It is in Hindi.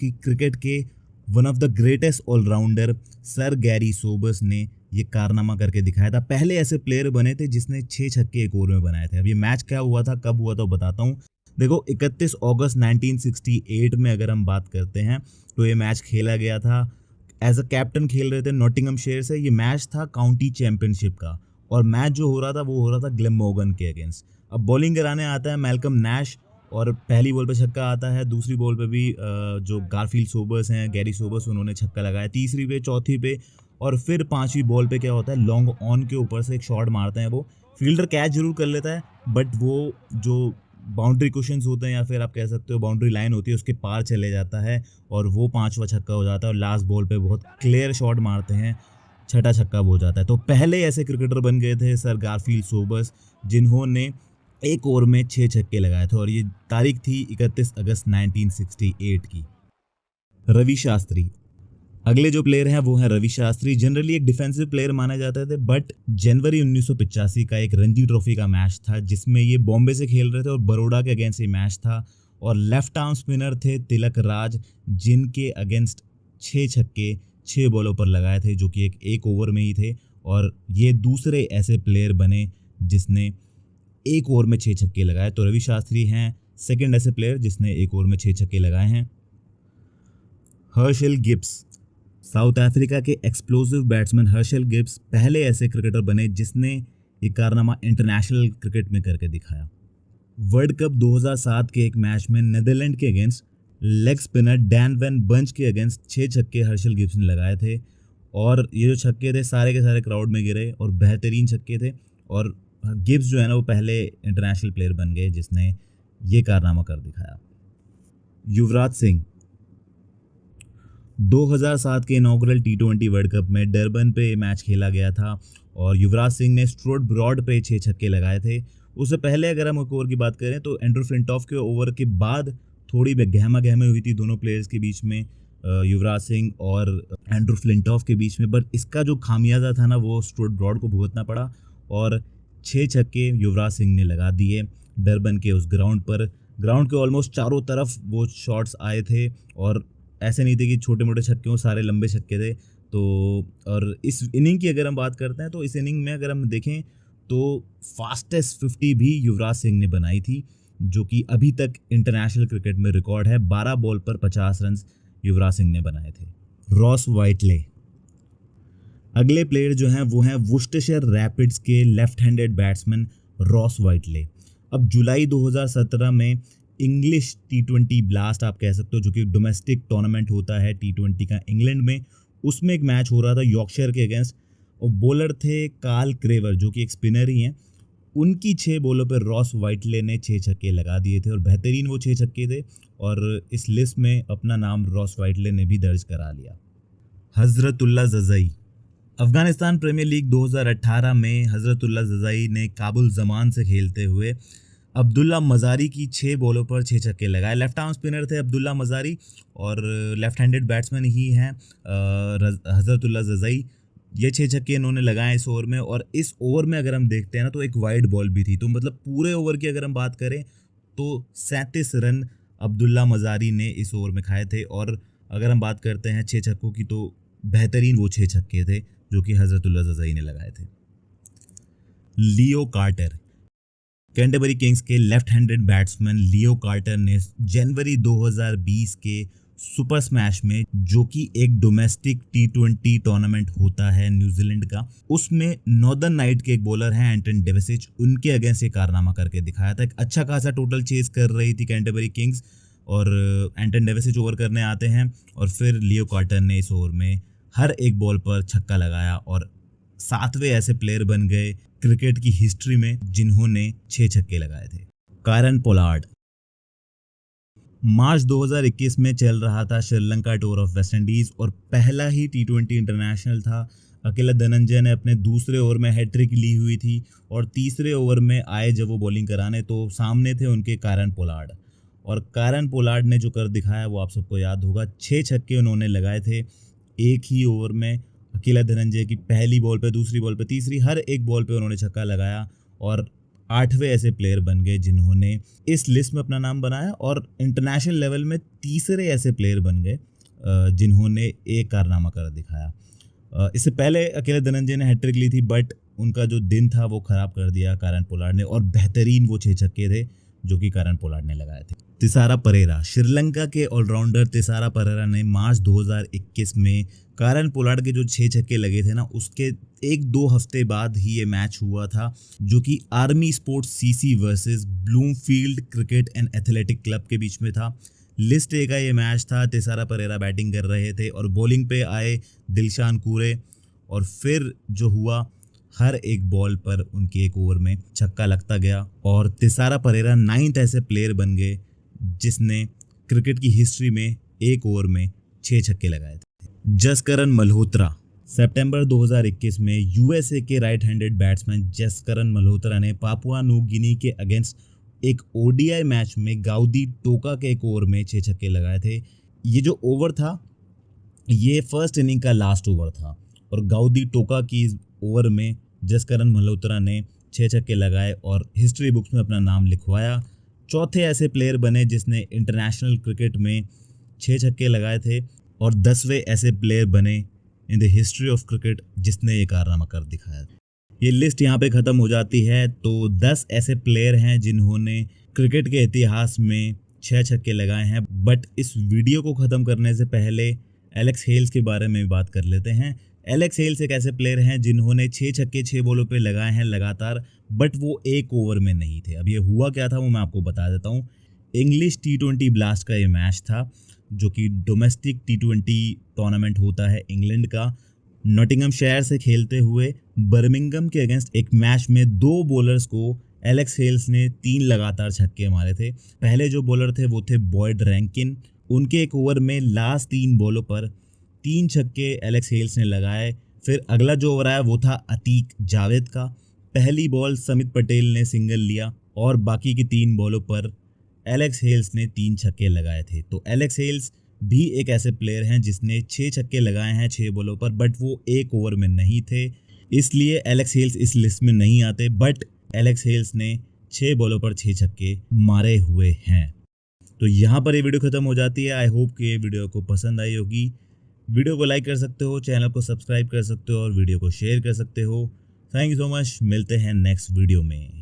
कि क्रिकेट के one of the greatest allrounder sir Garry Sobers ने ये कारनामा करके दिखाया था। पहले ऐसे प्लेयर बने थे जिसने 6 छक्के एक ओवर में बनाए थे। अब ये मैच क्या हुआ था, कब हुआ था, बताता हूँ। देखो 31 अगस्त 1968 में अगर हम बात करते हैं तो ये मैच खेला गया था। एज अ कैप्टन खेल रहे थे नॉटिंघमशायर से। ये मैच था काउंटी चैंपियनशिप का और मैच जो हो रहा था वो हो रहा था ग्लेनमॉर्गन के अगेंस्ट। अब बॉलिंग कराने आता है मैल्कम नैश और पहली बॉल पे छक्का आता है। दूसरी बॉल पे भी जो गारफील्ड सोबर्स हैं, गैरी सोबर्स, उन्होंने छक्का लगाया। तीसरी पे, चौथी पे और फिर पांचवी बॉल पे क्या होता है, लॉन्ग ऑन के ऊपर से एक शॉट मारते हैं। वो फील्डर कैच जरूर कर लेता है बट वो जो बाउंड्री कुशंस होते हैं या फिर आप कह सकते हो बाउंड्री लाइन होती है उसके पार चले जाता है और वो पांचवा छक्का हो जाता है। और लास्ट बॉल पे बहुत क्लियर शॉट मारते हैं, छठा छक्का हो जाता है। तो पहले ऐसे क्रिकेटर बन गए थे सर गारफील्ड सोबर्स जिन्होंने एक ओवर में 6 छक्के लगाए थे और ये तारीख थी 31 अगस्त 1968 की। रवि शास्त्री अगले जो प्लेयर हैं वो हैं रवि शास्त्री। जनरली एक डिफेंसिव प्लेयर माने जाते थे बट जनवरी 1985 का एक रणजी ट्रॉफी का मैच था जिसमें ये बॉम्बे से खेल रहे थे और बड़ौदा के अगेंस्ट ये मैच था और लेफ्ट आर्म स्पिनर थे तिलक राज जिनके अगेंस्ट 6 छक्के 6 बॉलों पर लगाए थे जो कि एक ओवर में ही थे। और ये दूसरे ऐसे प्लेयर बने जिसने एक ओवर में 6 छक्के लगाए। तो रवि शास्त्री हैं सेकंड ऐसे प्लेयर जिसने एक ओवर में 6 छक्के लगाए हैं। हर्शल गिब्स साउथ अफ्रीका के एक्सप्लोसिव बैट्समैन हर्शल गिब्स पहले ऐसे क्रिकेटर बने जिसने ये कारनामा इंटरनेशनल क्रिकेट में करके दिखाया। वर्ल्ड कप 2007 के एक मैच में नीदरलैंड के against leg spinner Daan van Bunge के अगेंस्ट 6 छक्के हर्शल गिब्स ने लगाए थे और ये जो छक्के थे सारे के सारे क्राउड में गिरे और बेहतरीन छक्के थे। और गिब्स जो है ना वो पहले इंटरनेशनल प्लेयर बन गए जिसने ये कारनामा कर दिखाया। युवराज सिंह 2007 के इनॉग्रल T20 वर्ल्ड कप में डरबन पे मैच खेला गया था और युवराज सिंह ने स्ट्रोट ब्रॉड पे 6 छक्के लगाए थे। उससे पहले अगर हम एक ओवर की बात करें तो एंड्रू फ्लिंटॉफ के ओवर के बाद थोड़ी गहमा गहमी हुई थी दोनों प्लेयर्स के बीच में, युवराज सिंह और एंड्रू फ्लिंटॉफ के बीच में। बट इसका जो खामियाजा था ना वो स्ट्रोट ब्रॉड को भुगतना पड़ा और 6 छक्के युवराज सिंह ने लगा दिए डरबन के उस ग्राउंड पर। ग्राउंड के ऑलमोस्ट चारों तरफ वो शॉट्स आए थे और ऐसे नहीं थे कि छोटे मोटे छक्के हों, सारे लंबे छक्के थे। तो और इस इनिंग की अगर हम बात करते हैं तो इस इनिंग में अगर हम देखें तो फास्टेस्ट 50 भी युवराज सिंह ने बनाई थी जो कि अभी तक इंटरनेशनल क्रिकेट में रिकॉर्ड है। 12 बॉल पर 50 रन युवराज सिंह ने बनाए थे। रॉस वाइटले अगले प्लेयर जो हैं वो हैं वुस्टरशायर रैपिड्स के लेफ्ट हैंडेड बैट्समैन रॉस वाइटले। अब जुलाई 2017 में इंग्लिश T20 ब्लास्ट आप कह सकते हो जो कि डोमेस्टिक टूर्नामेंट होता है T20 का इंग्लैंड में, उसमें एक मैच हो रहा था यॉर्कशायर के अगेंस्ट और बॉलर थे कार्ल क्रेवर जो कि एक स्पिनर ही हैं। उनकी 6 बॉलों पर रॉस वाइटले ने 6 छक्के लगा दिए थे और बेहतरीन वो 6 छक्के थे और इस लिस्ट में अपना नाम रॉस वाइटले ने भी दर्ज करा लिया। हजरतुल्ला जज़ई अफगानिस्तान प्रीमियर लीग 2018 में हजरतुल्ला जज़ई ने काबुल जमान से खेलते हुए अब्दुल्ला मज़ारी की 6 बॉलों पर 6 छक्के लगाए। लेफ्ट आर्म स्पिनर थे अब्दुल्ला मज़ारी और लेफ्ट हैंडेड बैट्समैन ही हैं हजरतुल्ला जज़ई। ये 6 छक्के इन्होंने लगाए इस ओवर में। और इस ओवर में अगर हम देखते हैं ना तो एक वाइड बॉल भी थी। तो मतलब पूरे ओवर की अगर हम बात करें तो 37 रन अब्दुल्ला मज़ारी ने इस ओवर में खाए थे। और अगर हम बात करते हैं 6 छक्कों की तो बेहतरीन वो 6 छक्के थे जो कि हजरतुल्ला जज़ई ने लगाए थे। लियो कार्टर कैंटरबरी किंग्स के लेफ्ट हैंडेड बैट्समैन लियो कार्टर ने जनवरी 2020 के सुपर स्मैश में जो कि एक डोमेस्टिक T20 टूर्नामेंट होता है न्यूजीलैंड का, उसमें नॉर्दर्न नाइट के एक बॉलर हैं एंटन डेविसिच, उनके अगेंस्ट ये कारनामा करके दिखाया था। एक अच्छा खासा टोटल चेस कर रही थी कैंटरबरी किंग्स और एंटन डेविसिच ओवर करने आते हैं और फिर लियो कार्टर ने इस ओवर में हर एक बॉल पर छक्का लगाया और 7वें ऐसे प्लेयर बन गए क्रिकेट की हिस्ट्री में जिन्होंने 6 छक्के लगाए थे। कायरन पोलार्ड मार्च 2021 में चल रहा था Sri Lanka tour of West Indies और पहला ही T20 इंटरनेशनल था। अकेला धनंजय ने अपने दूसरे ओवर में हैट्रिक ली हुई थी और तीसरे ओवर में आए जब वो बॉलिंग कराने तो सामने थे उनके कायरन पोलार्ड। और कायरन पोलार्ड ने जो कर दिखाया वो आप सबको याद होगा। 6 छक्के उन्होंने लगाए थे एक ही ओवर में। अकेला धनंजय की पहली बॉल पे, दूसरी बॉल पे, तीसरी, हर एक बॉल पे उन्होंने छक्का लगाया और 8वें ऐसे प्लेयर बन गए जिन्होंने इस लिस्ट में अपना नाम बनाया, और इंटरनेशनल लेवल में तीसरे ऐसे प्लेयर बन गए जिन्होंने एक कारनामा कर दिखाया। इससे पहले अकेले धनंजय ने हैट्रिक ली थी, बट उनका जो दिन था वो ख़राब कर दिया कारण पोलार्ड ने, और बेहतरीन वो 6 छक्के थे जो कि कारण पोलार्ड ने लगाए थे। तिसारा परेरा, श्रीलंका के ऑलराउंडर तिसारा परेरा ने मार्च 2021 में कारण पोलार्ड के जो 6 छक्के लगे थे ना, उसके 1-2 हफ्ते बाद ही ये मैच हुआ था, जो कि army sports CC versus Bloomfield cricket and athletic club के बीच में था। लिस्ट ए का ये मैच था। तिसारा परेरा बैटिंग कर रहे थे और बॉलिंग पे आए दिलशान कूरे, और फिर जो हुआ, हर एक बॉल पर उनके एक ओवर में छक्का लगता गया, और तिसारा परेरा 9th ऐसे प्लेयर बन गए जिसने क्रिकेट की हिस्ट्री में एक ओवर में 6 छक्के लगाए थे। जसकरण मल्होत्रा, सितंबर 2021 में यूएसए के right handed batsman Jaskaran Malhotra ने पापुआ न्यू गिनी के अगेंस्ट एक ओडीआई मैच में गाउदी टोका के एक ओवर में 6 छक्के लगाए थे। ये जो ओवर था ये फर्स्ट इनिंग का लास्ट ओवर था, और गाउदी टोका की इस ओवर में जसकरण मल्होत्रा ने 6 छक्के लगाए और हिस्ट्री बुक्स में अपना नाम लिखवाया। चौथे ऐसे प्लेयर बने जिसने इंटरनेशनल क्रिकेट में 6 छक्के लगाए थे, और 10वें ऐसे प्लेयर बने in the history of cricket जिसने ये कारनामा कर दिखाया। ये लिस्ट यहाँ पे ख़त्म हो जाती है। तो 10 ऐसे प्लेयर हैं जिन्होंने क्रिकेट के इतिहास में 6 छक्के लगाए हैं। बट इस वीडियो को ख़त्म करने से पहले एलेक्स हेल्स के बारे में बात कर लेते हैं। एलेक्स हेल्स एक ऐसे प्लेयर हैं जिन्होंने 6 छक्के 6 बॉलों पे लगाए हैं लगातार, बट वो एक ओवर में नहीं थे। अब ये हुआ क्या था वो मैं आपको बता देता हूँ। इंग्लिश T20 ब्लास्ट का ये मैच था, जो कि डोमेस्टिक T20 टूर्नामेंट होता है इंग्लैंड का। नॉटिंघमशायर से खेलते हुए बर्मिंघम के अगेंस्ट एक मैच में 2 बॉलर्स को एलेक्स हेल्स ने 3 लगातार छक्के मारे थे। पहले जो बॉलर थे वो थे बॉयड रैंकिन। उनके एक ओवर में लास्ट 3 बॉलों पर 3 छक्के एलेक्स हेल्स ने लगाए। फिर अगला जो ओवर आया वो था अतीक जावेद का। पहली बॉल समित पटेल ने सिंगल लिया, और बाकी की 3 बॉलों पर एलेक्स हेल्स ने 3 छक्के लगाए थे। तो एलेक्स हेल्स भी एक ऐसे प्लेयर हैं जिसने 6 छक्के लगाए हैं 6 बॉलों पर, बट वो एक ओवर में नहीं थे, इसलिए एलेक्स हेल्स इस लिस्ट में नहीं आते। बट एलेक्स हेल्स ने 6 बॉलों पर 6 छक्के मारे हुए हैं। तो यहाँ पर ये वीडियो ख़त्म हो जाती है। आई होप कि ये वीडियो को पसंद आई होगी। वीडियो को लाइक कर सकते हो, चैनल को सब्सक्राइब कर सकते हो, और वीडियो को शेयर कर सकते हो। Thank you so much. मिलते हैं नेक्स्ट वीडियो में।